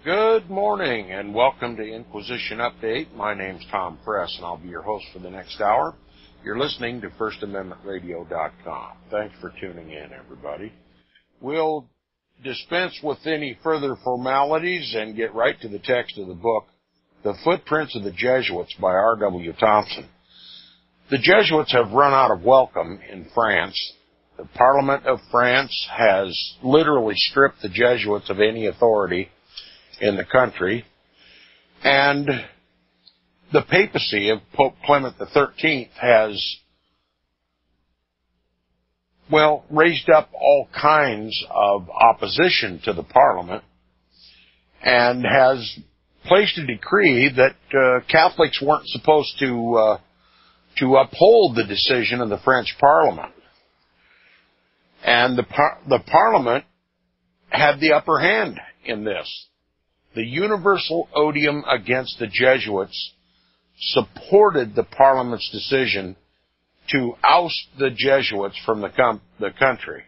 Good morning and welcome to Inquisition Update. My name's Tom Press and I'll be your host for the next hour. You're listening to FirstAmendmentRadio.net. Thanks for tuning in, everybody. We'll dispense with any further formalities and get right to the text of the book, The Footprints of the Jesuits by R.W. Thompson. The Jesuits have run out of welcome in France. The Parliament of France has literally stripped the Jesuits of any authority in the country, and the papacy of Pope Clement XIII has, raised up all kinds of opposition to the Parliament and has placed a decree that Catholics weren't supposed to uphold the decision of the French Parliament. And the Parliament had the upper hand in this. The universal odium against the Jesuits supported the Parliament's decision to oust the Jesuits from the country.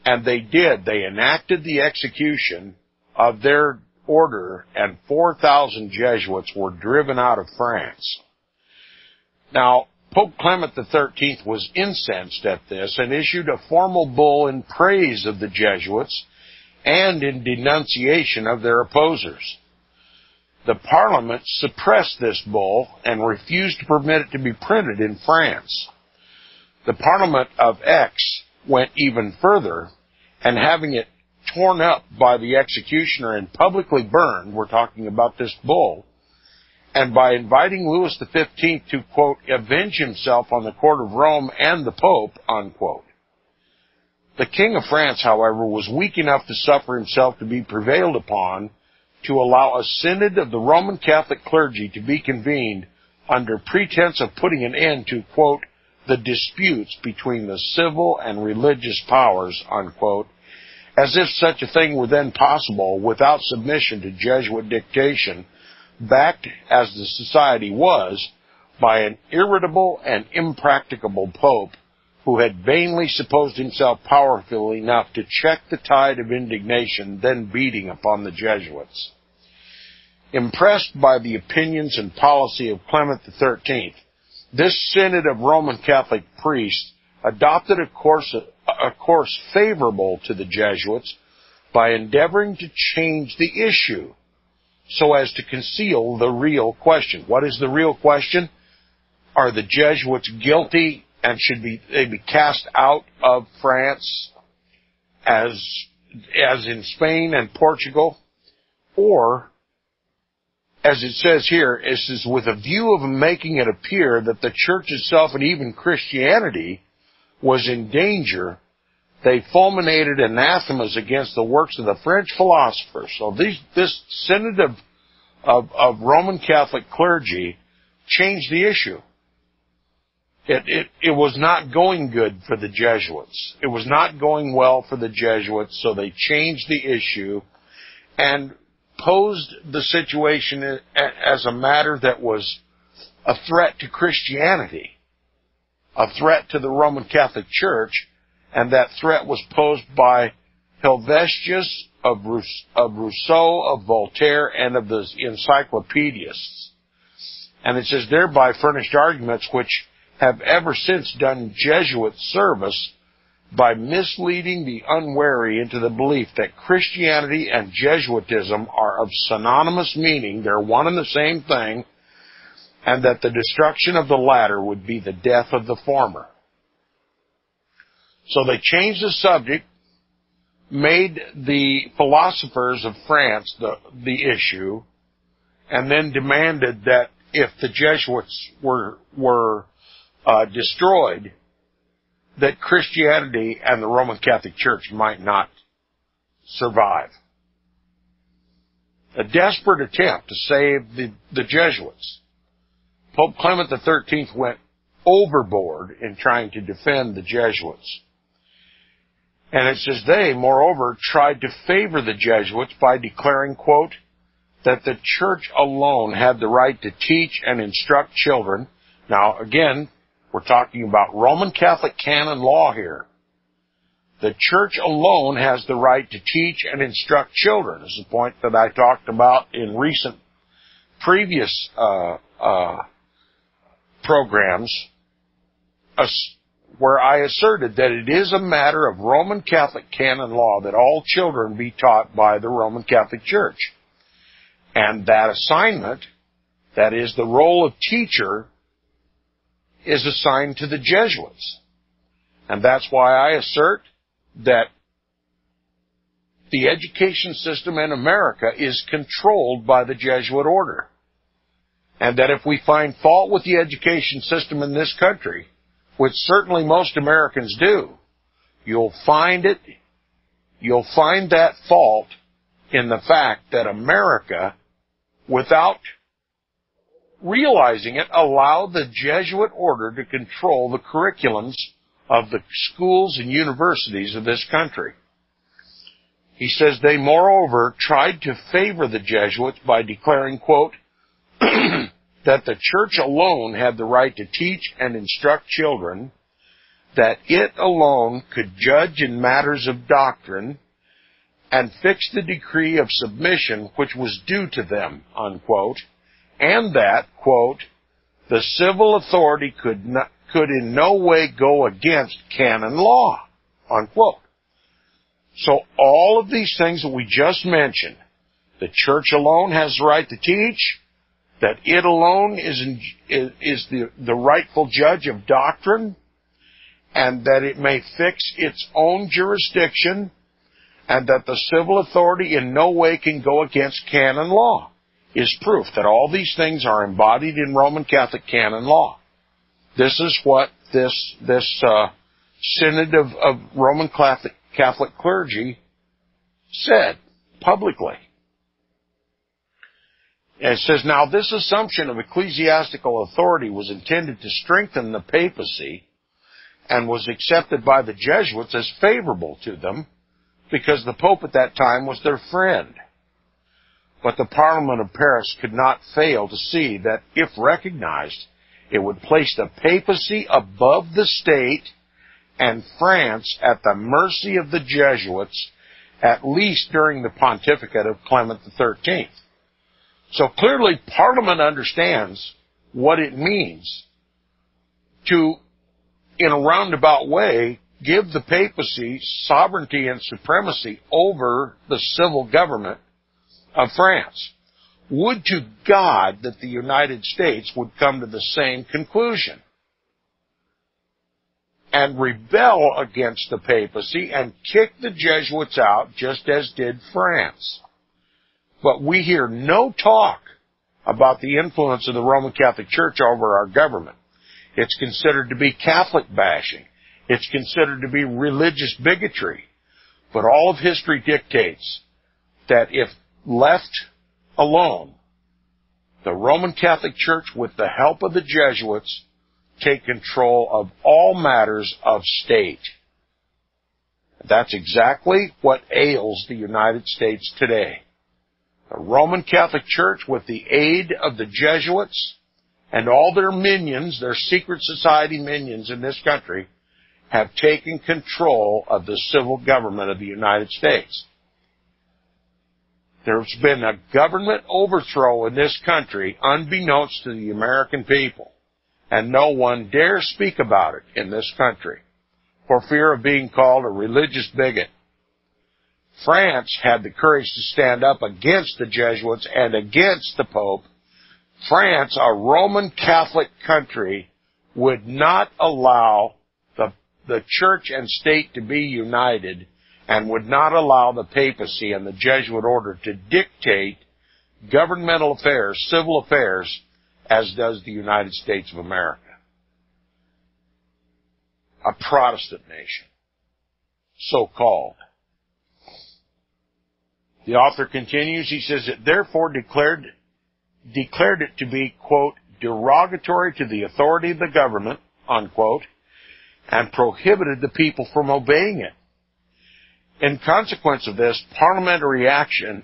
And they did. They enacted the execution of their order, and 4,000 Jesuits were driven out of France. Now, Pope Clement XIII was incensed at this and issued a formal bull in praise of the Jesuits and in denunciation of their opposers. The Parliament suppressed this bull and refused to permit it to be printed in France. The Parliament of Aix went even further, and having it torn up by the executioner and publicly burned, we're talking about this bull, and by inviting Louis XV to, quote, avenge himself on the court of Rome and the Pope, unquote. The King of France, however, was weak enough to suffer himself to be prevailed upon to allow a synod of the Roman Catholic clergy to be convened under pretense of putting an end to, quote, the disputes between the civil and religious powers, unquote, as if such a thing were then possible without submission to Jesuit dictation, backed as the society was by an irritable and impracticable pope who had vainly supposed himself powerful enough to check the tide of indignation then beating upon the Jesuits. Impressed by the opinions and policy of Clement XIII, this synod of Roman Catholic priests adopted a course favorable to the Jesuits by endeavoring to change the issue so as to conceal the real question. What is the real question? Are the Jesuits guilty and should they be cast out of France as in Spain and Portugal? Or, as it says here, it says, with a view of making it appear that the Church itself and even Christianity was in danger, they fulminated anathemas against the works of the French philosophers. So this synod of Roman Catholic clergy changed the issue. It was not going good for the Jesuits. It was not going well for the Jesuits, so they changed the issue and posed the situation as a matter that was a threat to Christianity, a threat to the Roman Catholic Church, and that threat was posed by Helvetius, of Rousseau, of Voltaire, and of the encyclopedists. And it says, thereby furnished arguments which have ever since done Jesuit service by misleading the unwary into the belief that Christianity and Jesuitism are of synonymous meaning, they're one and the same thing, and that the destruction of the latter would be the death of the former. So they changed the subject, made the philosophers of France the issue, and then demanded that if the Jesuits were destroyed, that Christianity and the Roman Catholic Church might not survive. A desperate attempt to save the Jesuits. Pope Clement XIII went overboard in trying to defend the Jesuits. And it says they, moreover, tried to favor the Jesuits by declaring, quote, that the Church alone had the right to teach and instruct children. Now, again, we're talking about Roman Catholic canon law here. the church alone has the right to teach and instruct children. This is a point that I talked about in previous programs, where I asserted that it is a matter of Roman Catholic canon law that all children be taught by the Roman Catholic Church. And that assignment, that is the role of teacher, is assigned to the Jesuits. And that's why I assert that the education system in America is controlled by the Jesuit order. And that if we find fault with the education system in this country, which certainly most Americans do, you'll find that fault in the fact that America, without realizing it, allowed the Jesuit order to control the curriculums of the schools and universities of this country. He says they, moreover, tried to favor the Jesuits by declaring, quote, that the church alone had the right to teach and instruct children, that it alone could judge in matters of doctrine, and fix the decree of submission which was due to them, unquote, and that, quote, the civil authority could in no way go against canon law, unquote. So all of these things that we just mentioned, the church alone has the right to teach, that it alone is the rightful judge of doctrine, and that it may fix its own jurisdiction, and that the civil authority in no way can go against canon law, is proof that all these things are embodied in Roman Catholic canon law. This is what this Synod of Roman Catholic clergy said publicly. And it says, now this assumption of ecclesiastical authority was intended to strengthen the papacy and was accepted by the Jesuits as favorable to them because the Pope at that time was their friend. But the Parliament of Paris could not fail to see that if recognized, it would place the papacy above the state and France at the mercy of the Jesuits, at least during the pontificate of Clement XIII. So clearly, Parliament understands what it means to, in a roundabout way, give the papacy sovereignty and supremacy over the civil government of France. Would to God that the United States would come to the same conclusion and rebel against the papacy and kick the Jesuits out just as did France. But we hear no talk about the influence of the Roman Catholic Church over our government. It's considered to be Catholic bashing. It's considered to be religious bigotry. But all of history dictates that if left alone, the Roman Catholic Church, with the help of the Jesuits, take control of all matters of state. That's exactly what ails the United States today. The Roman Catholic Church, with the aid of the Jesuits and all their minions, their secret society minions in this country, have taken control of the civil government of the United States. There's been a government overthrow in this country unbeknownst to the American people, and no one dare speak about it in this country for fear of being called a religious bigot. France had the courage to stand up against the Jesuits and against the Pope. France, a Roman Catholic country, would not allow the church and state to be united and would not allow the papacy and the Jesuit order to dictate governmental affairs, civil affairs, as does the United States of America. A Protestant nation, so-called. The author continues, he says, it therefore declared it to be, quote, derogatory to the authority of the government, unquote, and prohibited the people from obeying it. In consequence of this, parliamentary opposition,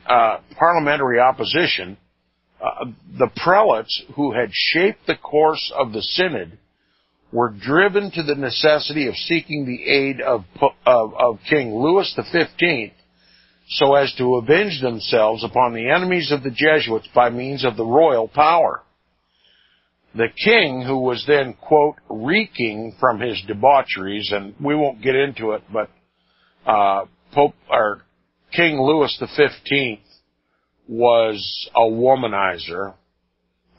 the prelates who had shaped the course of the synod were driven to the necessity of seeking the aid of King Louis XV so as to avenge themselves upon the enemies of the Jesuits by means of the royal power. The king, who was then, quote, reeking from his debaucheries, and we won't get into it, but King Louis XV was a womanizer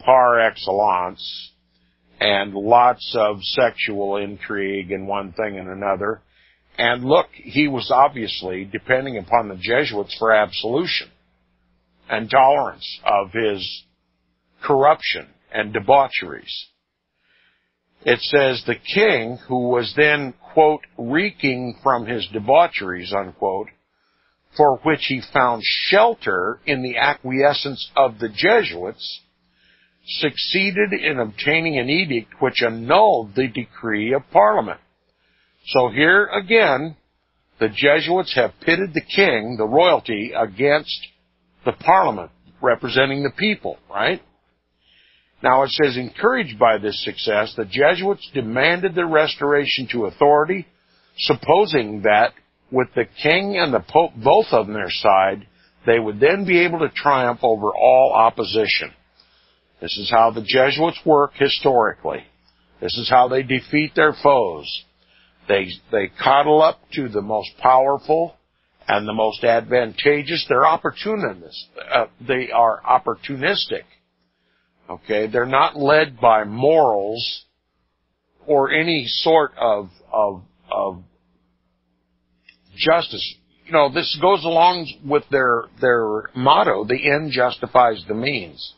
par excellence, and lots of sexual intrigue and one thing and another. And look, he was obviously depending upon the Jesuits for absolution and tolerance of his corruption and debaucheries. It says the king, who was then, quote, reeking from his debaucheries, unquote, for which he found shelter in the acquiescence of the Jesuits, succeeded in obtaining an edict which annulled the decree of Parliament. So here again, the Jesuits have pitted the king, the royalty, against the Parliament, representing the people, right? Now it says, encouraged by this success, the Jesuits demanded their restoration to authority, supposing that with the king and the pope both on their side, they would then be able to triumph over all opposition. This is how the Jesuits work historically. This is how they defeat their foes. They coddle up to the most powerful and the most advantageous. They're opportunists. They are opportunistic. Okay, they're not led by morals or any sort of justice. You know, this goes along with their motto, the end justifies the means.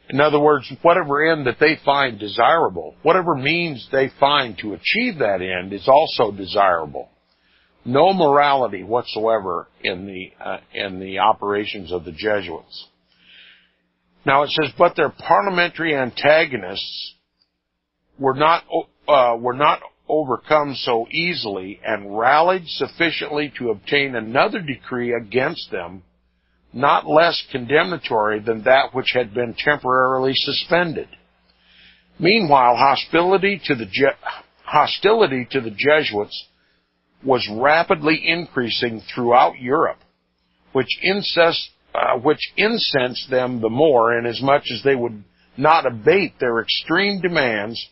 In other words, whatever end that they find desirable, whatever means they find to achieve that end is also desirable. No morality whatsoever in the operations of the Jesuits. Now it says, but their parliamentary antagonists were not overcome so easily and rallied sufficiently to obtain another decree against them, not less condemnatory than that which had been temporarily suspended. Meanwhile, hostility to the Jesuits was rapidly increasing throughout Europe, which incensed them the more, inasmuch as they would not abate their extreme demands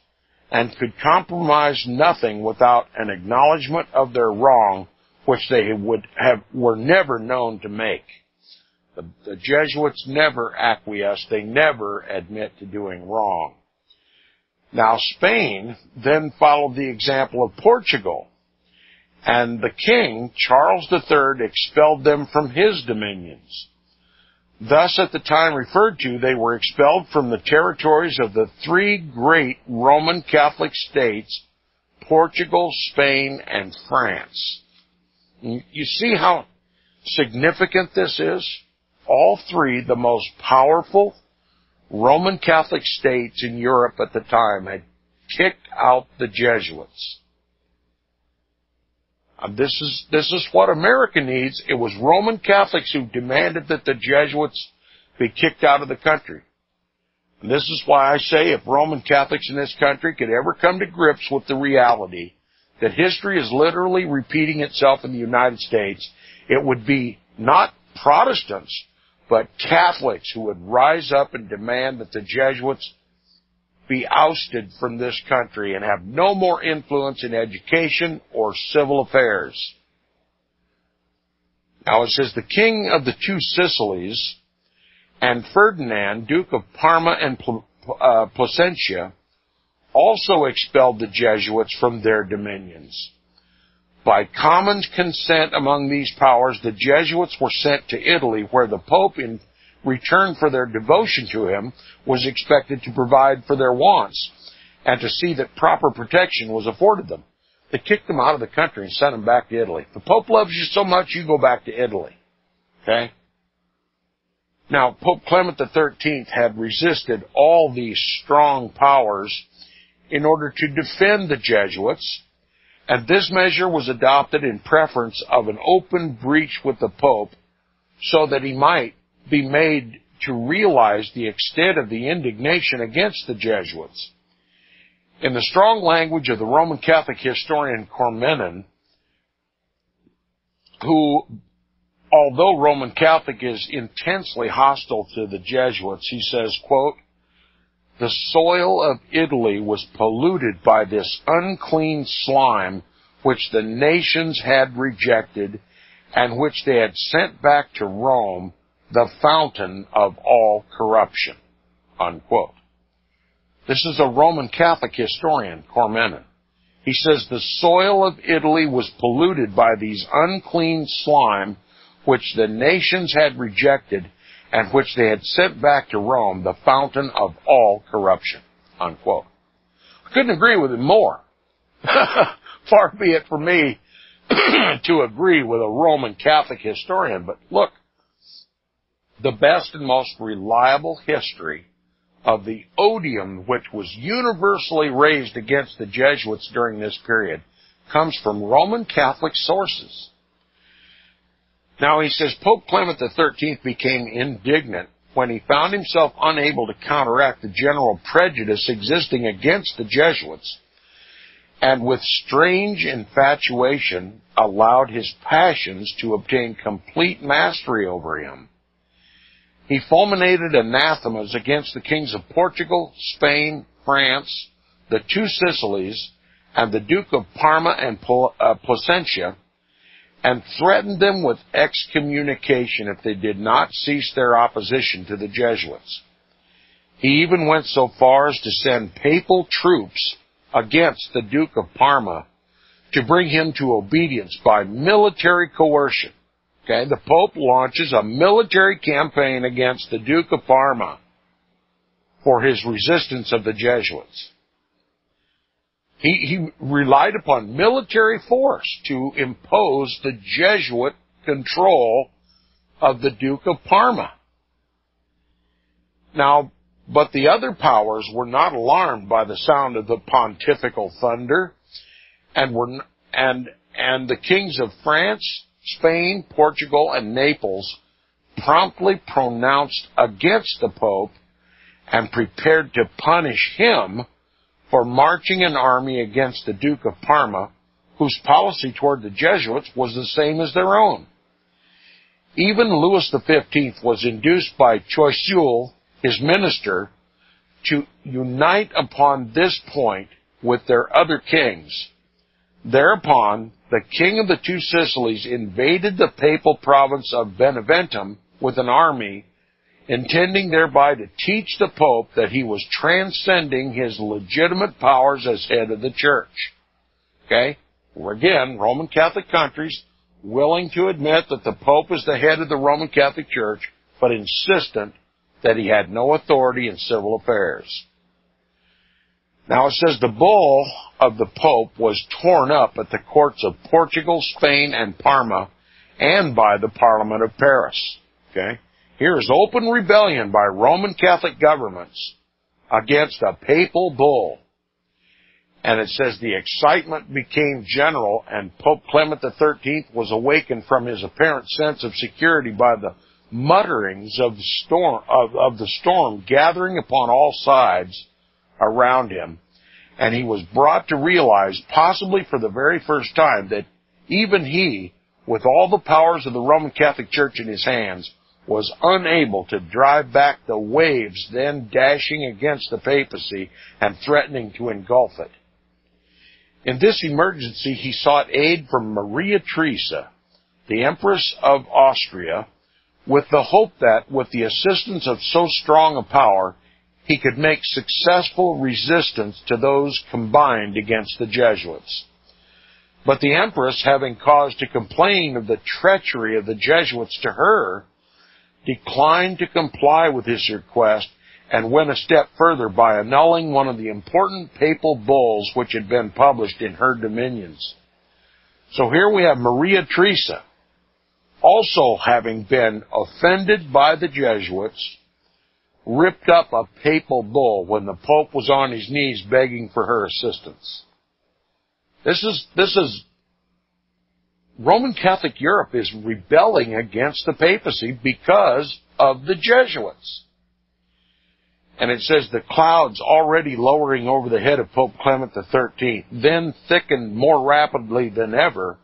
and could compromise nothing without an acknowledgment of their wrong, which they were never known to make. The Jesuits never acquiesce. They never admit to doing wrong. Now, Spain then followed the example of Portugal, and the king, Charles III, expelled them from his dominions. Thus, at the time referred to, they were expelled from the territories of the three great Roman Catholic states, Portugal, Spain, and France. You see how significant this is? All three, the most powerful Roman Catholic states in Europe at the time, had kicked out the Jesuits. This is what America needs. It was Roman Catholics who demanded that the Jesuits be kicked out of the country. And this is why I say if Roman Catholics in this country could ever come to grips with the reality that history is literally repeating itself in the United States, it would be not Protestants, but Catholics who would rise up and demand that the Jesuits be ousted from this country and have no more influence in education or civil affairs. Now it says, the king of the two Sicilies and Ferdinand, Duke of Parma and Placentia, also expelled the Jesuits from their dominions. By common consent among these powers, the Jesuits were sent to Italy, where the Pope, in return for their devotion to him, was expected to provide for their wants and to see that proper protection was afforded them. They kicked them out of the country and sent them back to Italy. If the Pope loves you so much, you go back to Italy. Okay? Now, Pope Clement XIII had resisted all these strong powers in order to defend the Jesuits, and this measure was adopted in preference of an open breach with the Pope so that he might be made to realize the extent of the indignation against the Jesuits. In the strong language of the Roman Catholic historian Cormenin, who, although Roman Catholic, is intensely hostile to the Jesuits, he says, quote, "The soil of Italy was polluted by this unclean slime which the nations had rejected and which they had sent back to Rome, the fountain of all corruption," unquote. This is a Roman Catholic historian, Cormenin. He says the soil of Italy was polluted by these unclean slime which the nations had rejected and which they had sent back to Rome, the fountain of all corruption, unquote. I couldn't agree with him more. Far be it from me to agree with a Roman Catholic historian, but look, the best and most reliable history of the odium which was universally raised against the Jesuits during this period comes from Roman Catholic sources. Now, he says Pope Clement XIII became indignant when he found himself unable to counteract the general prejudice existing against the Jesuits, and with strange infatuation allowed his passions to obtain complete mastery over him. He fulminated anathemas against the kings of Portugal, Spain, France, the two Sicilies, and the Duke of Parma and Placentia, and threatened them with excommunication if they did not cease their opposition to the Jesuits. He even went so far as to send papal troops against the Duke of Parma to bring him to obedience by military coercion. Okay, the Pope launches a military campaign against the Duke of Parma for his resistance of the Jesuits. He relied upon military force to impose the Jesuit control of the Duke of Parma. Now, but the other powers were not alarmed by the sound of the pontifical thunder, and the kings of France, Spain, Portugal, and Naples promptly pronounced against the Pope and prepared to punish him for marching an army against the Duke of Parma, whose policy toward the Jesuits was the same as their own. Even Louis XV was induced by Choiseul, his minister, to unite upon this point with their other kings. Thereupon, the king of the two Sicilies invaded the papal province of Beneventum with an army, intending thereby to teach the Pope that he was transcending his legitimate powers as head of the Church. Okay? Again, Roman Catholic countries willing to admit that the Pope is the head of the Roman Catholic Church, but insistent that he had no authority in civil affairs. Now it says the bull of the Pope was torn up at the courts of Portugal, Spain, and Parma, and by the Parliament of Paris. Okay? Here is open rebellion by Roman Catholic governments against a papal bull. And it says the excitement became general, and Pope Clement XIII was awakened from his apparent sense of security by the mutterings of the storm gathering upon all sides around him, and he was brought to realize, possibly for the very first time, that even he, with all the powers of the Roman Catholic Church in his hands, was unable to drive back the waves then dashing against the papacy and threatening to engulf it. In this emergency, he sought aid from Maria Theresa, the Empress of Austria, with the hope that, with the assistance of so strong a power, he could make successful resistance to those combined against the Jesuits. But the Empress, having cause to complain of the treachery of the Jesuits to her, declined to comply with his request and went a step further by annulling one of the important papal bulls which had been published in her dominions. So here we have Maria Theresa, also having been offended by the Jesuits, ripped up a papal bull when the Pope was on his knees begging for her assistance. This is Roman Catholic Europe is rebelling against the papacy because of the Jesuits. And it says the clouds already lowering over the head of Pope Clement XIII then thickened more rapidly than ever,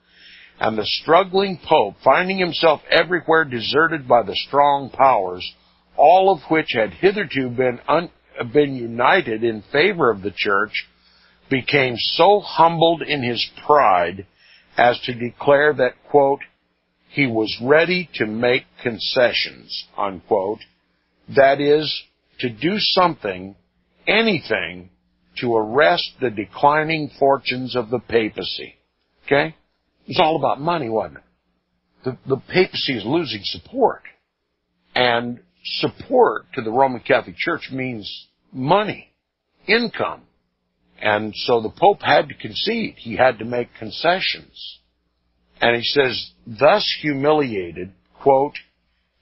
and the struggling Pope, finding himself everywhere deserted by the strong powers, all of which had hitherto been united in favor of the Church, became so humbled in his pride as to declare that, quote, he was ready to make concessions, unquote, that is, to do something, anything, to arrest the declining fortunes of the papacy. Okay? It was all about money, wasn't it? The papacy is losing support. And support to the Roman Catholic Church means money, income. And so the Pope had to concede. He had to make concessions. And he says, thus humiliated, quote,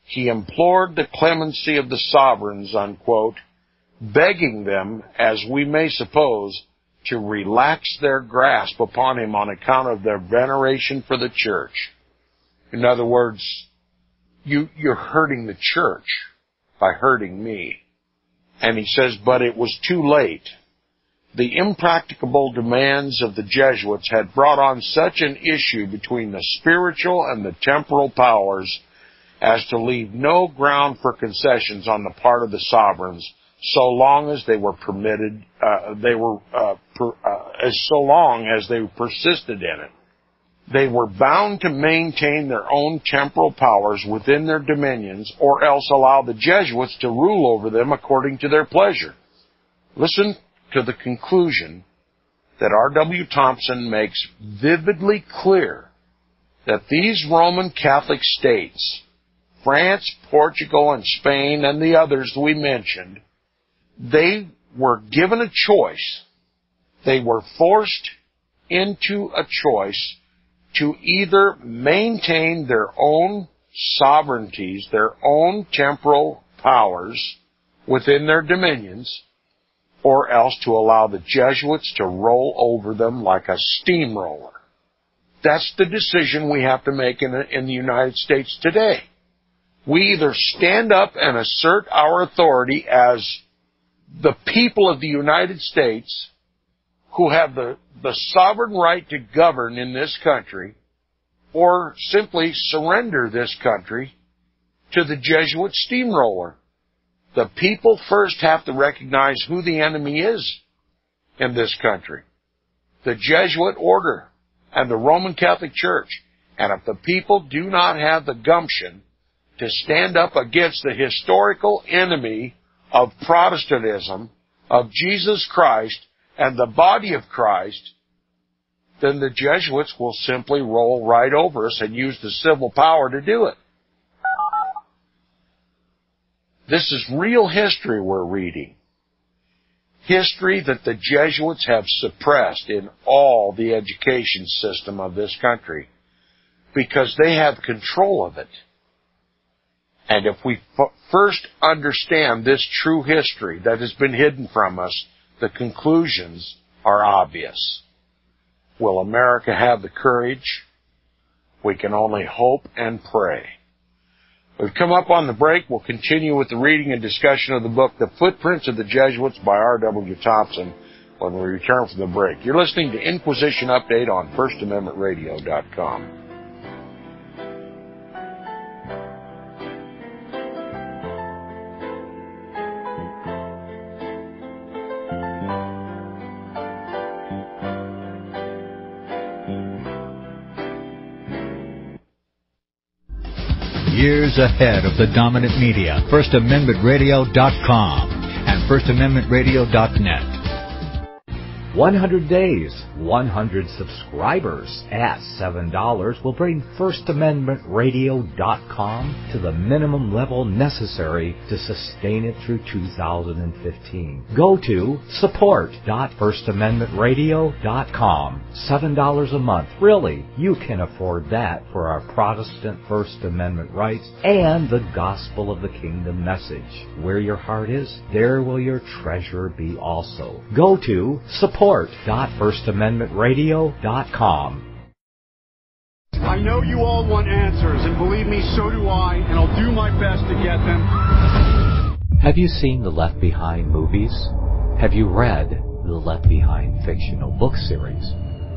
he implored the clemency of the sovereigns, unquote, begging them, as we may suppose, to relax their grasp upon him on account of their veneration for the Church. In other words, you're hurting the Church by hurting me. And he says, but it was too late. The impracticable demands of the Jesuits had brought on such an issue between the spiritual and the temporal powers as to leave no ground for concessions on the part of the sovereigns, so long as they were permitted, so long as they persisted in it. They were bound to maintain their own temporal powers within their dominions, or else allow the Jesuits to rule over them according to their pleasure. Listen to the conclusion that R.W. Thompson makes vividly clear, that these Roman Catholic states, France, Portugal, and Spain, and the others we mentioned, they were given a choice. They were forced into a choice to either maintain their own sovereignties, their own temporal powers within their dominions, or else to allow the Jesuits to roll over them like a steamroller. That's the decision we have to make in the United States today. We either stand up and assert our authority as the people of the United States who have the sovereign right to govern in this country, or simply surrender this country to the Jesuit steamroller. The people first have to recognize who the enemy is in this country. The Jesuit order and the Roman Catholic Church. And if the people do not have the gumption to stand up against the historical enemy of Protestantism, of Jesus Christ, and the body of Christ, then the Jesuits will simply roll right over us and use the civil power to do it. This is real history we're reading. History that the Jesuits have suppressed in all the education system of this country because they have control of it. And if we first understand this true history that has been hidden from us, the conclusions are obvious. Will America have the courage? We can only hope and pray. We've come up on the break. We'll continue with the reading and discussion of the book, The Footprints of the Jesuits by R.W. Thompson, when we return from the break. You're listening to Inquisition Update on FirstAmendmentRadio.com. Years ahead of the dominant media, FirstAmendmentRadio.com and FirstAmendmentRadio.net. 100 days, 100 subscribers at $7 will bring FirstAmendmentRadio.com to the minimum level necessary to sustain it through 2015. Go to support.FirstAmendmentRadio.com. $7 a month. Really, you can afford that for our Protestant First Amendment rights and the gospel of the kingdom message. Where your heart is, there will your treasure be also. Go to support.FirstAmendmentRadio.com. I know you all want answers, and believe me, so do I, and I'll do my best to get them. Have you seen the Left Behind movies? Have you read the Left Behind fictional book series?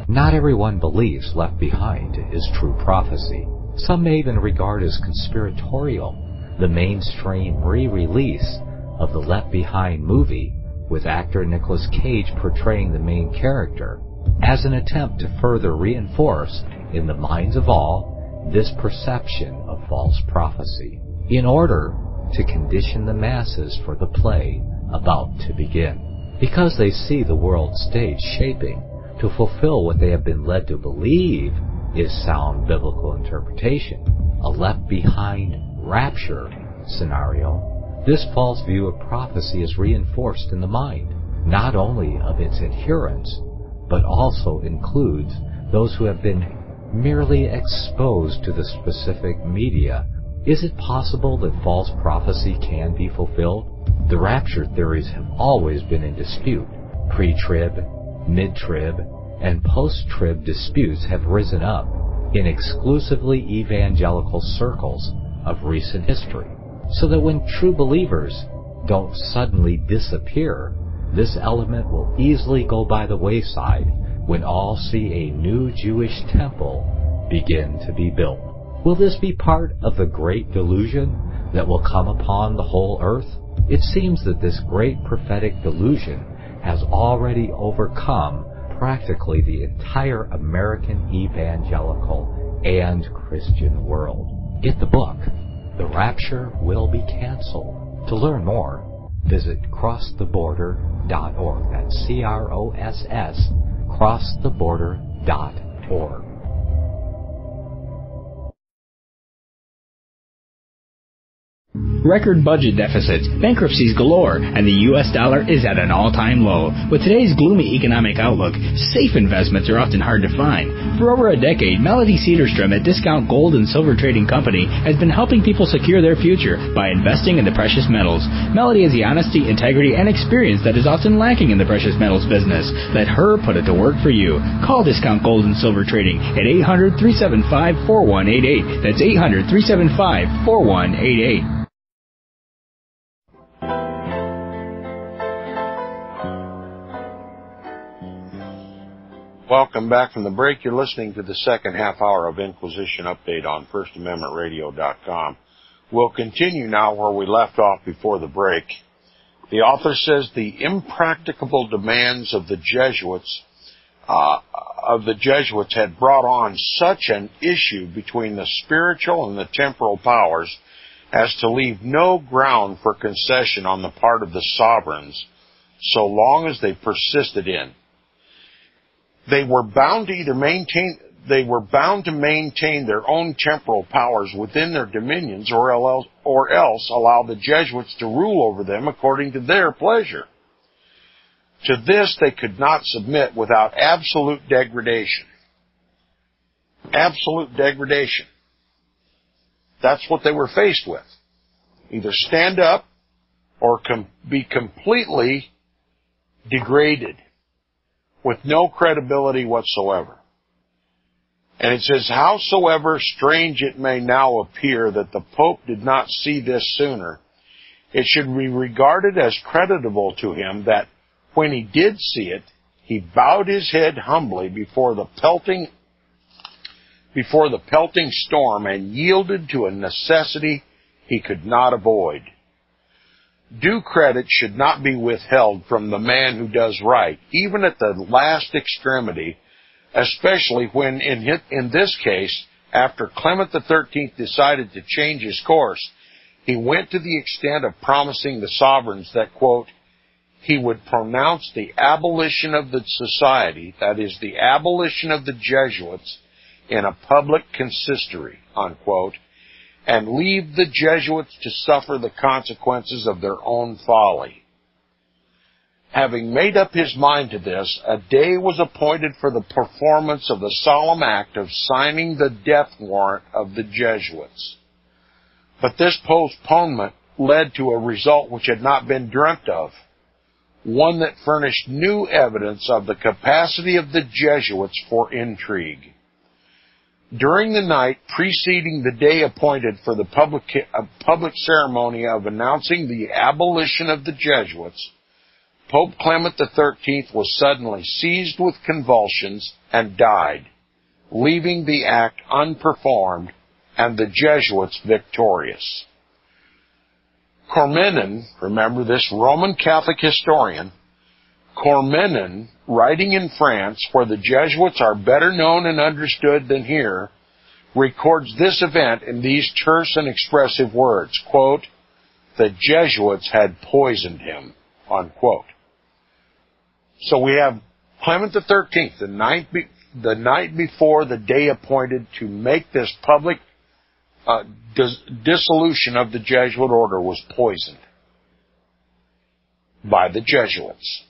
Not everyone believes Left Behind is true prophecy. Some may even regard as conspiratorial the mainstream re-release of the Left Behind movie with actor Nicolas Cage portraying the main character as an attempt to further reinforce in the minds of all this perception of false prophecy in order to condition the masses for the play about to begin. Because they see the world stage shaping to fulfill what they have been led to believe is sound biblical interpretation, a Left Behind rapture scenario, this false view of prophecy is reinforced in the mind, not only of its adherents, but also includes those who have been merely exposed to the specific media. Is it possible that false prophecy can be fulfilled? The rapture theories have always been in dispute. Pre-trib, mid-trib, and post-trib disputes have risen up in exclusively evangelical circles of recent history, so that when true believers don't suddenly disappear, this element will easily go by the wayside when all see a new Jewish temple begin to be built. Will this be part of the great delusion that will come upon the whole earth? It seems that this great prophetic delusion has already overcome practically the entire American evangelical and Christian world. Get the book, The Rapture Will Be Canceled. To learn more, visit crosstheborder.org. That's CROSS, crosstheborder.org. Record budget deficits, bankruptcies galore, and the U.S. dollar is at an all-time low. With today's gloomy economic outlook, safe investments are often hard to find. For over a decade, Melody Cedarstrom at Discount Gold and Silver Trading Company has been helping people secure their future by investing in the precious metals. Melody has the honesty, integrity, and experience that is often lacking in the precious metals business. Let her put it to work for you. Call Discount Gold and Silver Trading at 800-375-4188. That's 800-375-4188. Welcome back from the break. You're listening to the second half hour of Inquisition Update on FirstAmendmentRadio.com. We'll continue now where we left off before the break. The author says the impracticable demands of the Jesuits had brought on such an issue between the spiritual and the temporal powers as to leave no ground for concession on the part of the sovereigns, so long as they persisted in. They were bound to maintain their own temporal powers within their dominions, or else allow the Jesuits to rule over them according to their pleasure. To this they could not submit without absolute degradation. Absolute degradation. That's what they were faced with. Either stand up or be completely degraded, with no credibility whatsoever. And it says, howsoever strange it may now appear that the Pope did not see this sooner, it should be regarded as creditable to him that when he did see it, he bowed his head humbly before the pelting storm and yielded to a necessity he could not avoid. Due credit should not be withheld from the man who does right, even at the last extremity, especially when, in this case, after Clement XIII decided to change his course, he went to the extent of promising the sovereigns that, quote, he would pronounce the abolition of the society, that is, the abolition of the Jesuits, in a public consistory, unquote, and leave the Jesuits to suffer the consequences of their own folly. Having made up his mind to this, a day was appointed for the performance of the solemn act of signing the death warrant of the Jesuits. But this postponement led to a result which had not been dreamt of, one that furnished new evidence of the capacity of the Jesuits for intrigue. During the night preceding the day appointed for the public ceremony of announcing the abolition of the Jesuits, Pope Clement XIII was suddenly seized with convulsions and died, leaving the act unperformed and the Jesuits victorious. Cormenin, remember this Roman Catholic historian, Cormenin, writing in France, where the Jesuits are better known and understood than here, records this event in these terse and expressive words, quote, "The Jesuits had poisoned him," unquote. So we have Clement XIII, the night before the day appointed to make this public dissolution of the Jesuit order, was poisoned by the Jesuits.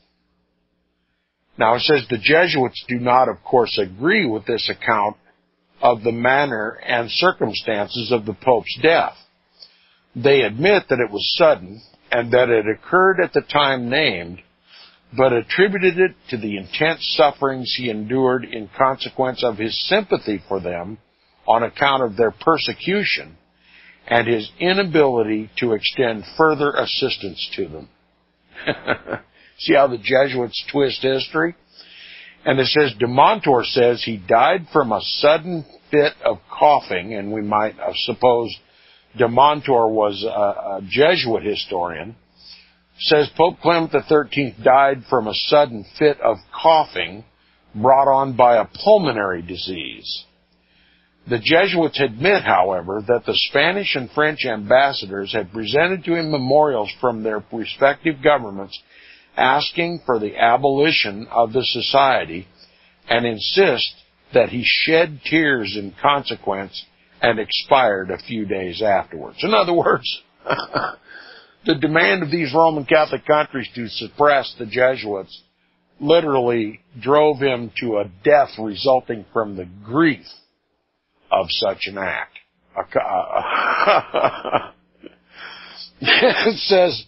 Now it says the Jesuits do not, of course, agree with this account of the manner and circumstances of the Pope's death. They admit that it was sudden and that it occurred at the time named, but attributed it to the intense sufferings he endured in consequence of his sympathy for them on account of their persecution and his inability to extend further assistance to them. See how the Jesuits twist history? And it says, de Montor says he died from a sudden fit of coughing, and we might suppose de Montor was a Jesuit historian. Says Pope Clement XIII died from a sudden fit of coughing brought on by a pulmonary disease. The Jesuits admit, however, that the Spanish and French ambassadors had presented to him memorials from their respective governments asking for the abolition of the society, and insist that he shed tears in consequence and expired a few days afterwards. In other words, the demand of these Roman Catholic countries to suppress the Jesuits literally drove him to a death resulting from the grief of such an act. It says,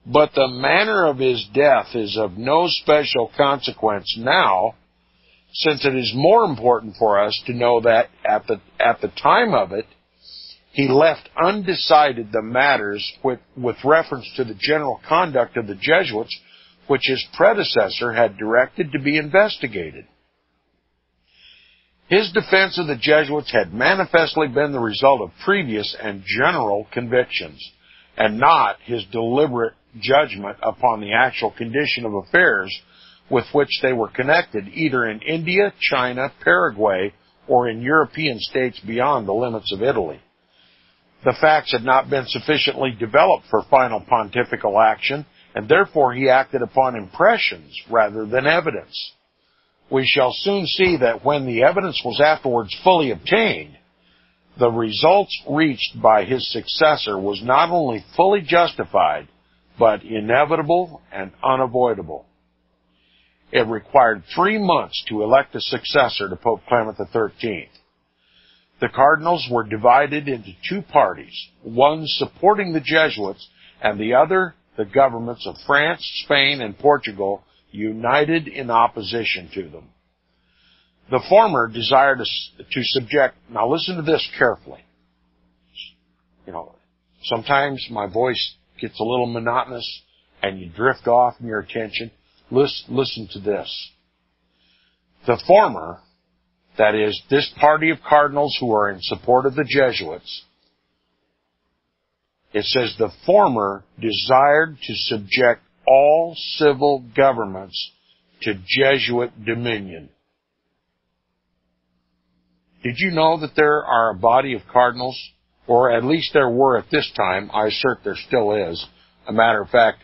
but the manner of his death is of no special consequence now, since it is more important for us to know that at the time of it, he left undecided the matters with reference to the general conduct of the Jesuits, which his predecessor had directed to be investigated. His defense of the Jesuits had manifestly been the result of previous and general convictions, and not his deliberate judgment upon the actual condition of affairs with which they were connected, either in India, China, Paraguay, or in European states beyond the limits of Italy. The facts had not been sufficiently developed for final pontifical action, and therefore he acted upon impressions rather than evidence. We shall soon see that when the evidence was afterwards fully obtained, the results reached by his successor was not only fully justified, but inevitable and unavoidable. It required 3 months to elect a successor to Pope Clement XIII. The cardinals were divided into two parties, one supporting the Jesuits and the other the governments of France, Spain, and Portugal, united in opposition to them. The former desired to subject, now listen to this carefully. Sometimes my voice gets a little monotonous and you drift off in your attention. Listen to this. The former, that is, this party of cardinals who are in support of the Jesuits, it says the former desired to subject all civil governments to Jesuit dominion. Did you know that there are a body of cardinals, or at least there were at this time? I assert there still is. A matter of fact,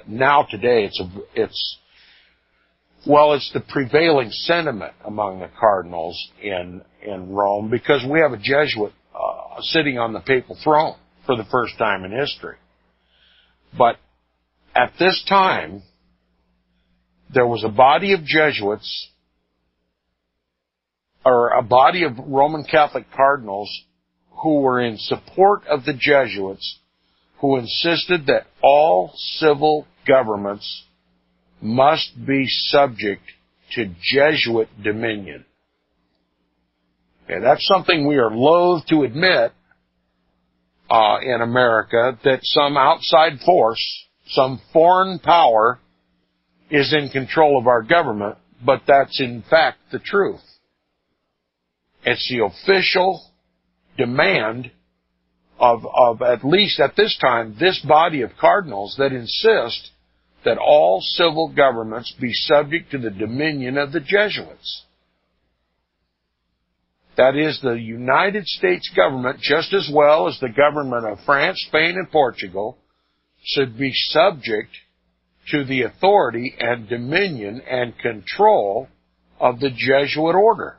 now today it's the prevailing sentiment among the cardinals in Rome, because we have a Jesuit sitting on the papal throne for the first time in history. But at this time, there was a body of Jesuits, or a body of Roman Catholic cardinals who were in support of the Jesuits, who insisted that all civil governments must be subject to Jesuit dominion. Okay, that's something we are loath to admit in America, that some outside force, some foreign power, is in control of our government, but that's in fact the truth. It's the official demand of at least at this time, this body of cardinals that insist that all civil governments be subject to the dominion of the Jesuits. That is, the United States government, just as well as the government of France, Spain, and Portugal, should be subject to the authority and dominion and control of the Jesuit order.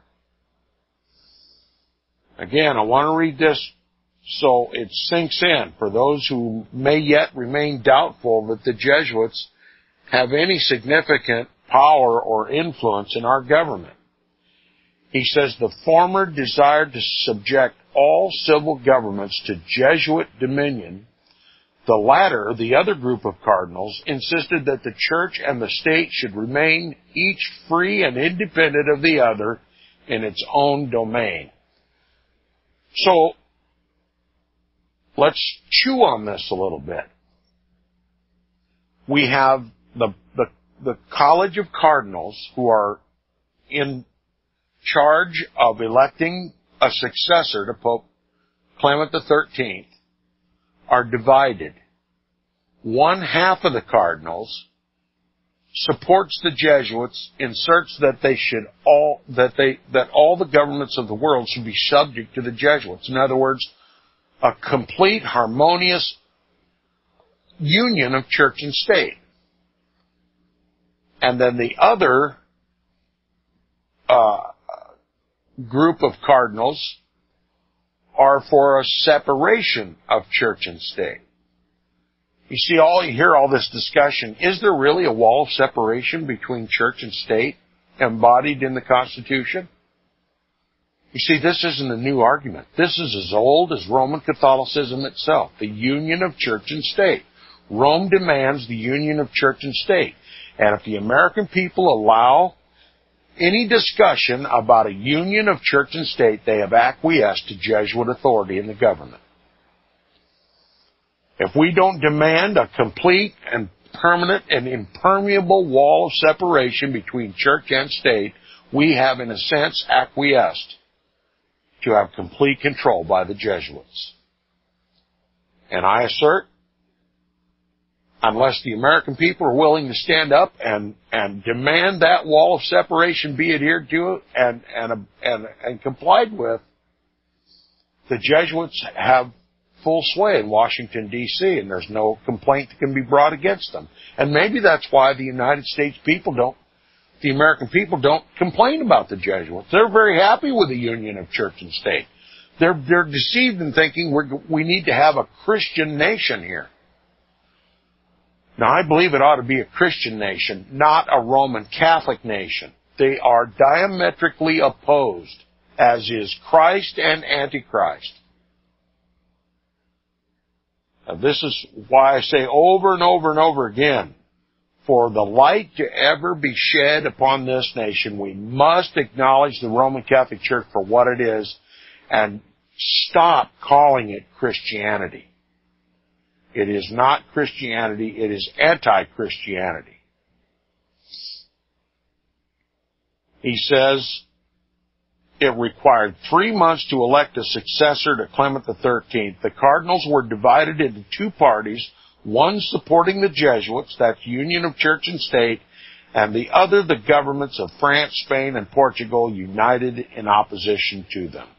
Again, I want to read this so it sinks in for those who may yet remain doubtful that the Jesuits have any significant power or influence in our government. He says the former desired to subject all civil governments to Jesuit dominion. The latter, the other group of cardinals, insisted that the church and the state should remain each free and independent of the other in its own domain. So, let's chew on this a little bit. We have the College of Cardinals who are in charge of electing a successor to Pope Clement XIII are divided. One half of the cardinals supports the Jesuits, inserts that all the governments of the world should be subject to the Jesuits. In other words, a complete harmonious union of church and state. And then the other group of cardinals are for a separation of church and state. You see, you hear all this discussion. Is there really a wall of separation between church and state embodied in the Constitution? You see, this isn't a new argument. This is as old as Roman Catholicism itself, the union of church and state. Rome demands the union of church and state. And if the American people allow any discussion about a union of church and state, they have acquiesced to Jesuit authority in the government. If we don't demand a complete and permanent and impermeable wall of separation between church and state, we have, in a sense, acquiesced to have complete control by the Jesuits. And I assert, unless the American people are willing to stand up and demand that wall of separation be adhered to and complied with, the Jesuits have full sway in Washington, D.C., and there's no complaint that can be brought against them. And maybe that's why the American people don't complain about the Jesuits. They're very happy with the union of church and state. They're deceived in thinking we need to have a Christian nation here. Now, I believe it ought to be a Christian nation, not a Roman Catholic nation. They are diametrically opposed, as is Christ and Antichrist. Now, this is why I say over and over and over again, for the light to ever be shed upon this nation, we must acknowledge the Roman Catholic Church for what it is and stop calling it Christianity. It is not Christianity, it is anti-Christianity. He says it required 3 months to elect a successor to Clement XIII. The cardinals were divided into two parties, one supporting the Jesuits, that's union of church and state, and the other the governments of France, Spain, and Portugal, united in opposition to them.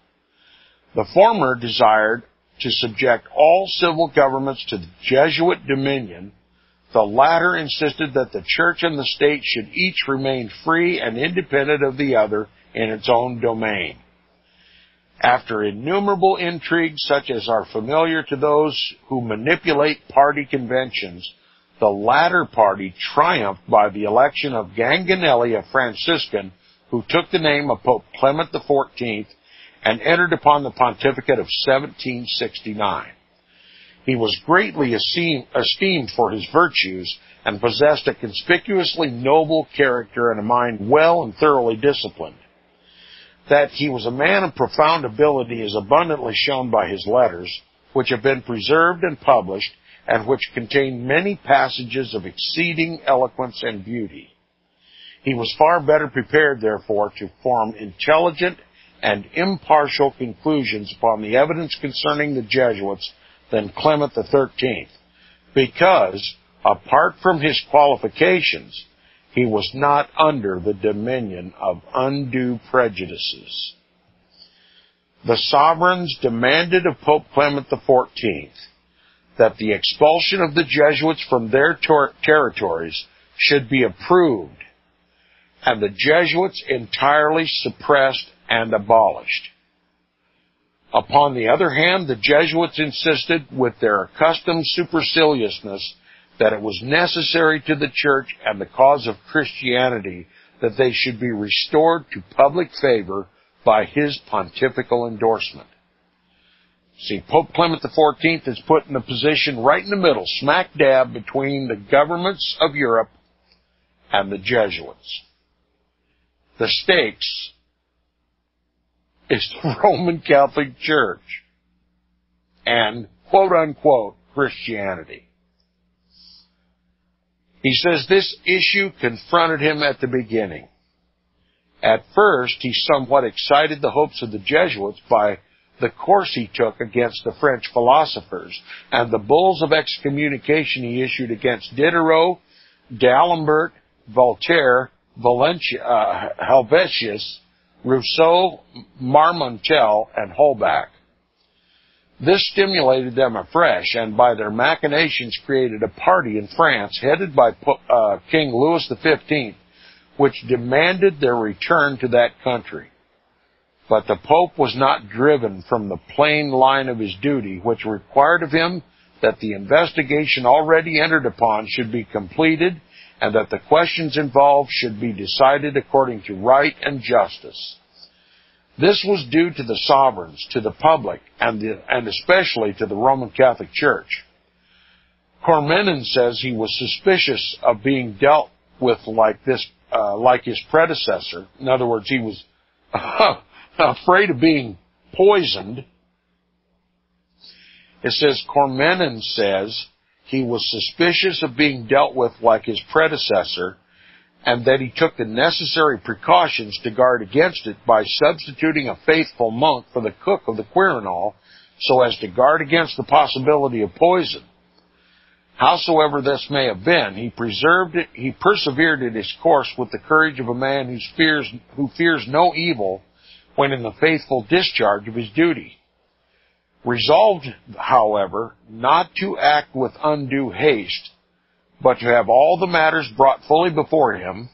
The former desired to subject all civil governments to the Jesuit dominion. The latter insisted that the church and the state should each remain free and independent of the other in its own domain. After innumerable intrigues such as are familiar to those who manipulate party conventions, the latter party triumphed by the election of Ganganelli, a Franciscan, who took the name of Pope Clement XIV and entered upon the pontificate of 1769. He was greatly esteemed for his virtues and possessed a conspicuously noble character and a mind well and thoroughly disciplined. That he was a man of profound ability is abundantly shown by his letters, which have been preserved and published, and which contain many passages of exceeding eloquence and beauty. He was far better prepared, therefore, to form intelligent and impartial conclusions upon the evidence concerning the Jesuits than Clement XIII, because, apart from his qualifications, he was not under the dominion of undue prejudices. The sovereigns demanded of Pope Clement XIV that the expulsion of the Jesuits from their territories should be approved, and the Jesuits entirely suppressed and abolished. Upon the other hand, the Jesuits insisted with their accustomed superciliousness that it was necessary to the Church and the cause of Christianity that they should be restored to public favor by his pontifical endorsement. See, Pope Clement XIV is put in a position right in the middle, smack dab between the governments of Europe and the Jesuits. The stakes is the Roman Catholic Church and, quote-unquote, Christianity. He says this issue confronted him at the beginning. At first, he somewhat excited the hopes of the Jesuits by the course he took against the French philosophers and the bulls of excommunication he issued against Diderot, D'Alembert, Voltaire, Helvetius, Rousseau, Marmontel, and Holbach. This stimulated them afresh, and by their machinations created a party in France headed by King Louis XV, which demanded their return to that country. But the Pope was not driven from the plain line of his duty, which required of him that the investigation already entered upon should be completed, and that the questions involved should be decided according to right and justice. This was due to the sovereigns, to the public, and especially to the Roman Catholic Church. Cormenin says he was suspicious of being dealt with like his predecessor. In other words, he was afraid of being poisoned. It says Cormenin says he was suspicious of being dealt with like his predecessor, and that he took the necessary precautions to guard against it by substituting a faithful monk for the cook of the Quirinal, so as to guard against the possibility of poison. Howsoever this may have been, he persevered in his course with the courage of a man who fears no evil when in the faithful discharge of his duty. Resolved, however, not to act with undue haste, but to have all the matters brought fully before him,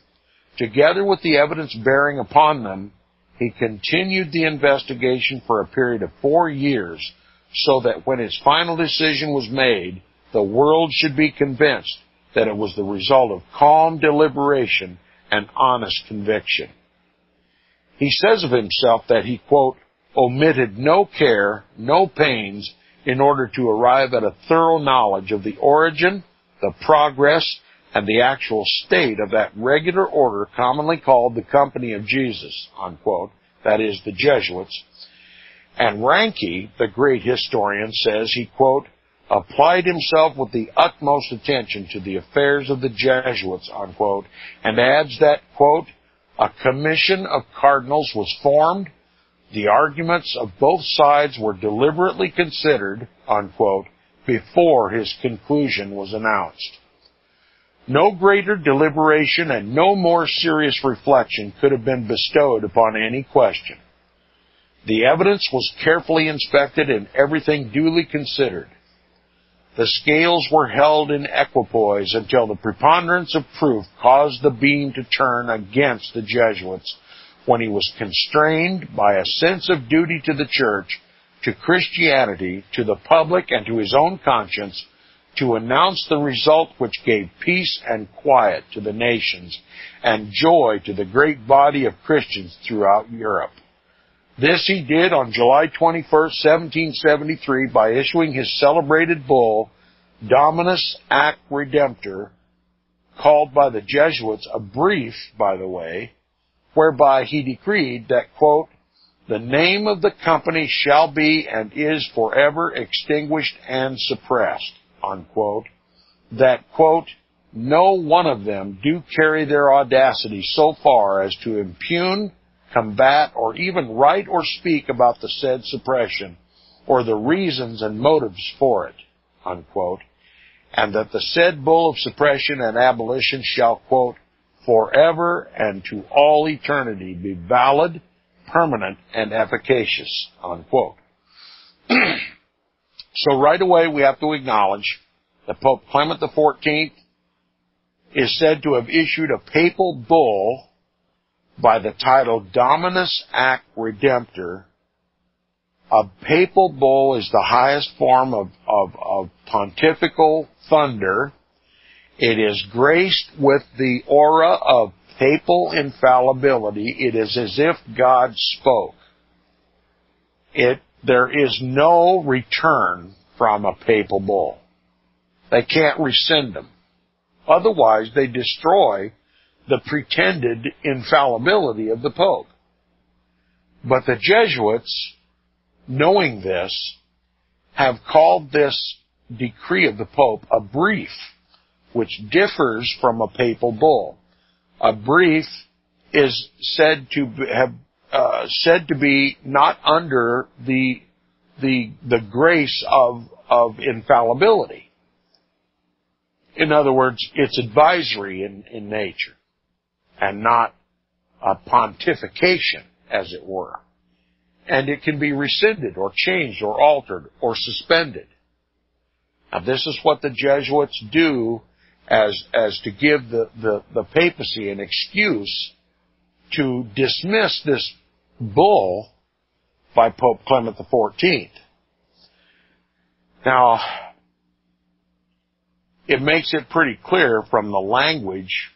together with the evidence bearing upon them, he continued the investigation for a period of 4 years, so that when his final decision was made, the world should be convinced that it was the result of calm deliberation and honest conviction. He says of himself that he, quote, omitted no care, no pains, in order to arrive at a thorough knowledge of the origin, the progress, and the actual state of that regular order commonly called the Company of Jesus, unquote, that is, the Jesuits. And Ranke, the great historian, says he, quote, applied himself with the utmost attention to the affairs of the Jesuits, unquote, and adds that, quote, a commission of cardinals was formed, the arguments of both sides were deliberately considered, unquote, before his conclusion was announced. No greater deliberation and no more serious reflection could have been bestowed upon any question. The evidence was carefully inspected and everything duly considered. The scales were held in equipoise until the preponderance of proof caused the beam to turn against the Jesuits, when he was constrained by a sense of duty to the Church, to Christianity, to the public, and to his own conscience, to announce the result which gave peace and quiet to the nations and joy to the great body of Christians throughout Europe. This he did on July 21st, 1773, by issuing his celebrated bull, Dominus Ac Redemptor, called by the Jesuits a brief, by the way, whereby he decreed that, quote, the name of the company shall be and is forever extinguished and suppressed, unquote, that, quote, no one of them do carry their audacity so far as to impugn, combat, or even write or speak about the said suppression, or the reasons and motives for it, unquote, and that the said bull of suppression and abolition shall, quote, forever and to all eternity be valid, permanent, and efficacious, unquote. So right away we have to acknowledge that Pope Clement XIV is said to have issued a papal bull by the title Dominus Ac Redemptor. A papal bull is the highest form of pontifical thunder. It is graced with the aura of papal infallibility. It is as if God spoke. There is no return from a papal bull. They can't rescind them. Otherwise, they destroy the pretended infallibility of the Pope. But the Jesuits, knowing this, have called this decree of the Pope a brief, which differs from a papal bull. A brief is said to be not under the grace of infallibility. In other words, it's advisory in nature, and not a pontification, as it were. And it can be rescinded or changed or altered or suspended. Now, this is what the Jesuits do as to give the papacy an excuse to dismiss this bull by Pope Clement XIV. Now, it makes it pretty clear from the language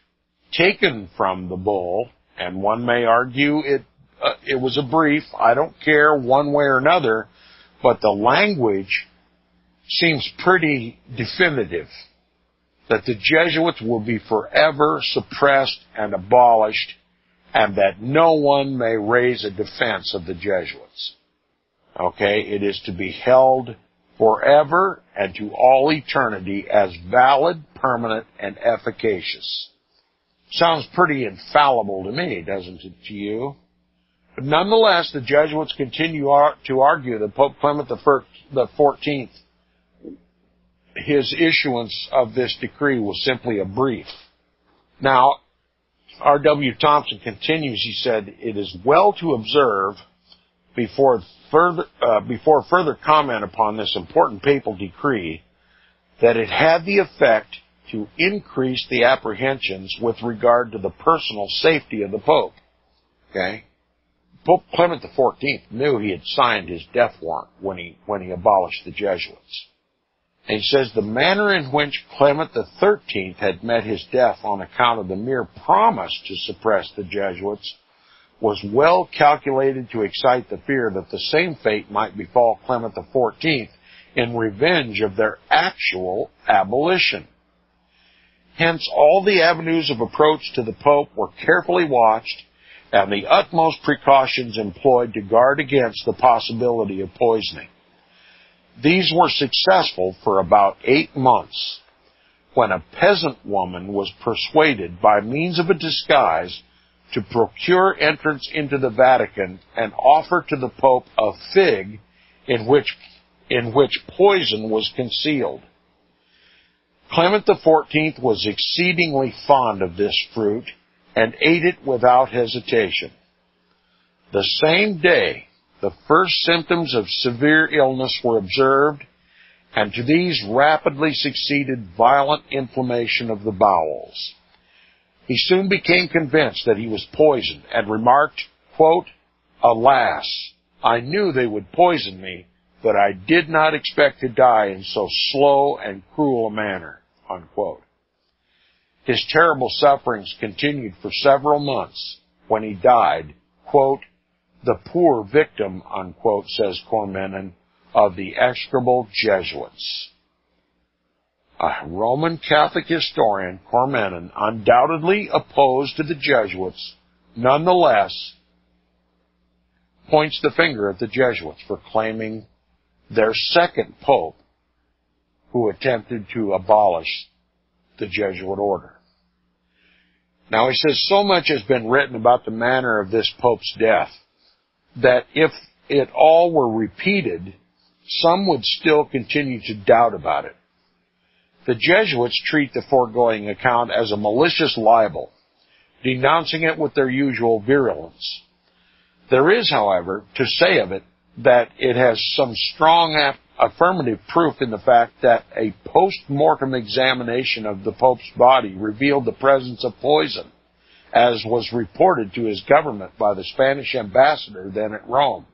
taken from the bull, and one may argue it was a brief. I don't care one way or another, but the language seems pretty definitive that the Jesuits will be forever suppressed and abolished, and that no one may raise a defense of the Jesuits. Okay, it is to be held forever and to all eternity as valid, permanent, and efficacious. Sounds pretty infallible to me, doesn't it to you? But nonetheless, the Jesuits continue to argue that Pope Clement XIV, his issuance of this decree was simply a brief. Now, R.W. Thompson continues, he said, it is well to observe before further comment upon this important papal decree that it had the effect to increase the apprehensions with regard to the personal safety of the Pope. Okay? Pope Clement XIV knew he had signed his death warrant when he abolished the Jesuits. And he says the manner in which Clement XIII had met his death on account of the mere promise to suppress the Jesuits was well calculated to excite the fear that the same fate might befall Clement XIV in revenge of their actual abolition. Hence, all the avenues of approach to the Pope were carefully watched, and the utmost precautions employed to guard against the possibility of poisoning. These were successful for about 8 months, when a peasant woman was persuaded by means of a disguise to procure entrance into the Vatican and offer to the Pope a fig in which poison was concealed. Clement XIV was exceedingly fond of this fruit and ate it without hesitation. The same day, the first symptoms of severe illness were observed, and to these rapidly succeeded violent inflammation of the bowels. He soon became convinced that he was poisoned and remarked, quote, "Alas, I knew they would poison me, but I did not expect to die in so slow and cruel a manner," unquote. His terrible sufferings continued for several months. When he died, quote, "the poor victim," unquote, says Cormenin, "of the execrable Jesuits." A Roman Catholic historian, Cormenin, undoubtedly opposed to the Jesuits, nonetheless points the finger at the Jesuits for claiming their second pope who attempted to abolish the Jesuit order. Now he says, so much has been written about the manner of this pope's death that if it all were repeated, some would still continue to doubt about it. The Jesuits treat the foregoing account as a malicious libel, denouncing it with their usual virulence. There is, however, to say of it that it has some strong affirmative proof in the fact that a post-mortem examination of the Pope's body revealed the presence of poison, as was reported to his government by the Spanish ambassador then at Rome.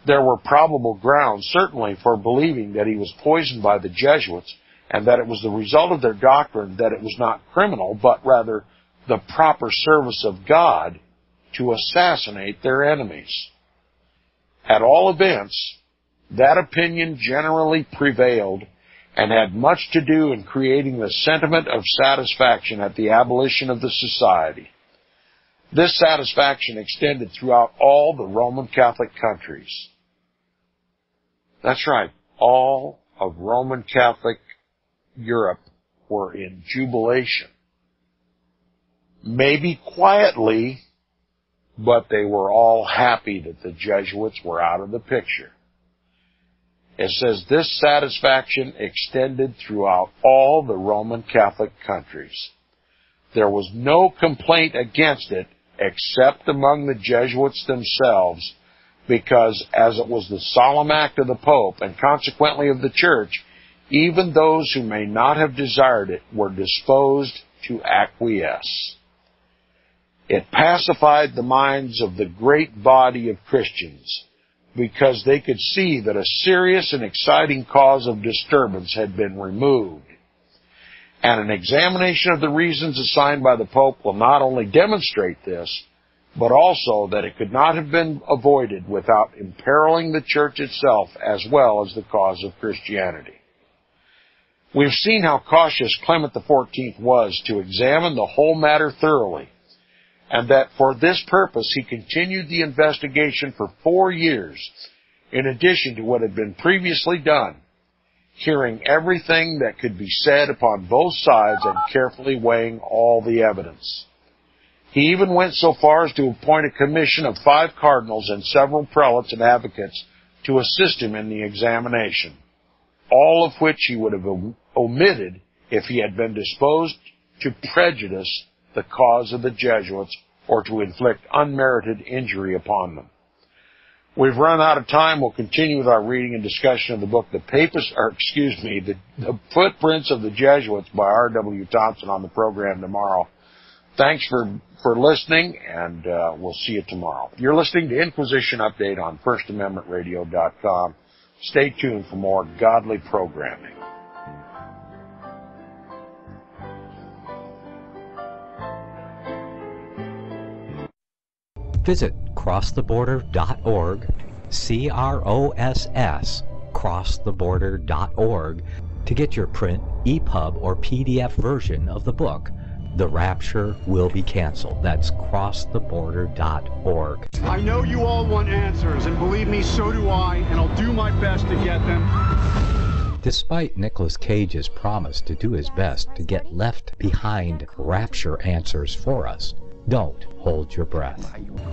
There were probable grounds, certainly, for believing that he was poisoned by the Jesuits, and that it was the result of their doctrine that it was not criminal, but rather the proper service of God to assassinate their enemies. At all events, that opinion generally prevailed and had much to do in creating the sentiment of satisfaction at the abolition of the society. This satisfaction extended throughout all the Roman Catholic countries. That's right, all of Roman Catholic Europe were in jubilation. Maybe quietly, but they were all happy that the Jesuits were out of the picture. It says this satisfaction extended throughout all the Roman Catholic countries. There was no complaint against it except among the Jesuits themselves, because as it was the solemn act of the Pope and consequently of the Church, even those who may not have desired it were disposed to acquiesce. It pacified the minds of the great body of Christians, because they could see that a serious and exciting cause of disturbance had been removed. And an examination of the reasons assigned by the Pope will not only demonstrate this, but also that it could not have been avoided without imperiling the Church itself as well as the cause of Christianity. We've seen how cautious Clement XIV was to examine the whole matter thoroughly, and that for this purpose he continued the investigation for 4 years, in addition to what had been previously done, hearing everything that could be said upon both sides and carefully weighing all the evidence. He even went so far as to appoint a commission of 5 cardinals and several prelates and advocates to assist him in the examination, all of which he would have omitted if he had been disposed to prejudice the cause of the Jesuits or to inflict unmerited injury upon them. We've run out of time. We'll continue with our reading and discussion of the book, The Footprints of the Jesuits by R.W. Thompson on the program tomorrow. Thanks for listening, and we'll see you tomorrow. You're listening to Inquisition Update on FirstAmendmentRadio.com. Stay tuned for more godly programming. Visit crosstheborder.org, CROSS, crosstheborder.org, to get your print, EPUB, or PDF version of the book, The Rapture Will Be Canceled. That's crosstheborder.org. I know you all want answers, and believe me, so do I, and I'll do my best to get them. Despite Nicolas Cage's promise to do his best to get left behind rapture answers for us, don't hold your breath.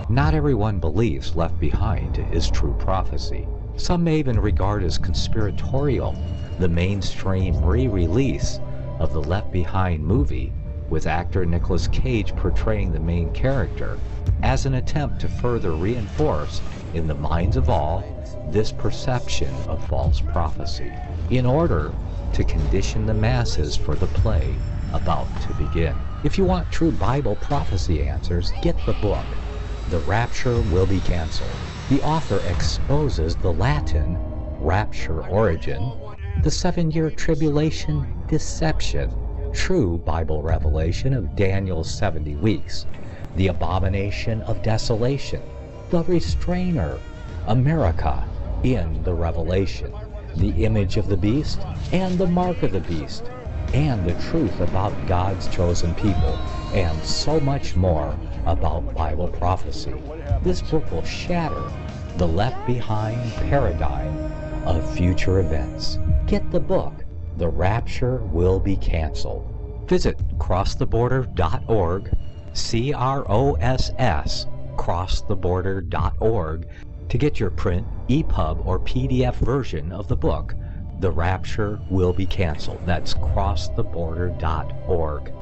Not everyone believes Left Behind is true prophecy. Some may even regard as conspiratorial the mainstream re-release of the Left Behind movie, with actor Nicolas Cage portraying the main character, as an attempt to further reinforce in the minds of all this perception of false prophecy, in order to condition the masses for the play about to begin. If you want true Bible prophecy answers, get the book, The Rapture Will Be Canceled. The author exposes the Latin rapture origin, the 7-year tribulation deception, true Bible revelation of Daniel's 70 weeks, the abomination of desolation, the restrainer, America in the Revelation, the image of the beast and the mark of the beast, and the truth about God's chosen people, and so much more about Bible prophecy. This book will shatter the left-behind paradigm of future events. Get the book, The Rapture Will Be Canceled. Visit crosstheborder.org, CROSS, crosstheborder.org, to get your print, EPUB, or PDF version of the book, The Rapture Will Be Canceled. That's crosstheborder.org.